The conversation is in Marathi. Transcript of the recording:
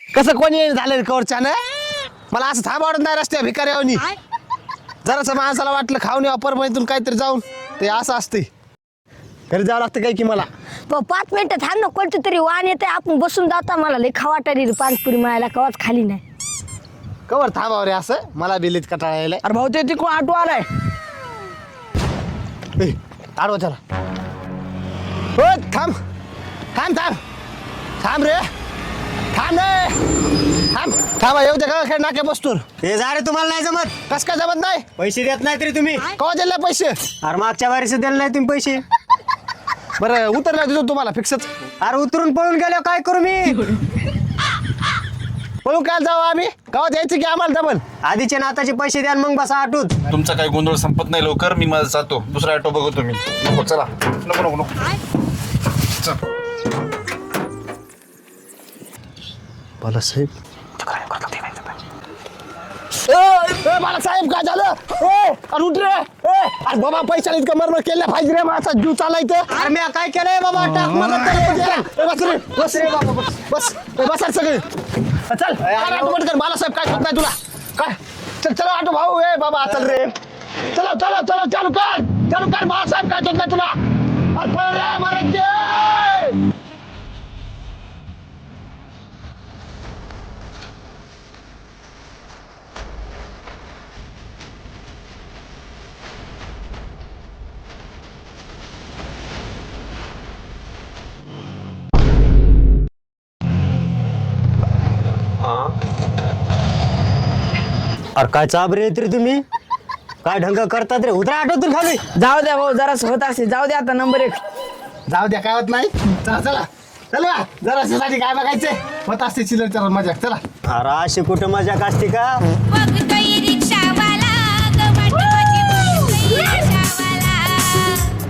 कसं कोणी झालं कवरच्या ना मला असं थांबवत नाही रस्त्या भिकाऱ्यावनी जरासं माणसाला वाटलं खाऊन वापर मैतून काहीतरी जाऊन ते असं असते घरी जावं लागतं काय की मला 5 मिनिटं थांब ना कोणतं तरी वाण येते आपण बसून जाता मला लई खावाटाली पानपुरी मिळायला कवाच खाली नाही कवर थांबाव रे असं मला बिलीत कटाळा यायला अरे भाऊ ते तिकडून ऑटो आलाय आडवा चला हो थांब थांब थांब थांब रे थांब रे थांब थांबा येऊ दे का खेळ नाके बसतोर हे जा रे तुम्हाला नाही जमत कस काय जमत नाही पैसे देत नाही तरी तुम्ही कवा दिले पैसे अरे मागच्या वारीस दिले नाही तुम्ही पैसे बरं उतरला देतो तुम्हाला फिक्सच अरे उतरून पळून गेलो काय करू मी पळून काय जाऊ आम्ही कवा द्यायचं की आम्हाला डबल आधीचे नाताचे पैसे द्या आणि मग बसा आटूत तुमचा काही गोंधळ संपत नाही लवकर मी माझा जातो दुसरा ऑटो बघतो मी नको चला नको नको नको चल. बालासाहेब बालासाहेब काय झालं अरे उठ रे अरे बाबा पैशाला इतकं मरमर केलं पाहिजे रे माझा जीव चालायचं अरे मी काय केलंय बाबा टाक मदत बस रे बस रे बाबा बस बस सगळे चल ऑटो कर बालासाहेब काय होत नाही तुला काय चल चला ऑटो भाऊ ए बाबा चल रे चला चला चला चालू कर बालासाहेब काय होत नाही तुला अरे पळ रे मराठी अरे काय चाबरे येत रे तुम्ही काय ढंग करतात रे उतरा आटोतून खाली जाऊ द्या भाऊ जरास होत असे जाऊ द्या आता नंबर 1 जाऊ द्या काय होत नाही चला चला चला जरा काय बघायचंय होत असते चिल्लर चला मजा चला अरे अशी कुठं मजाक असते का बघ कैरी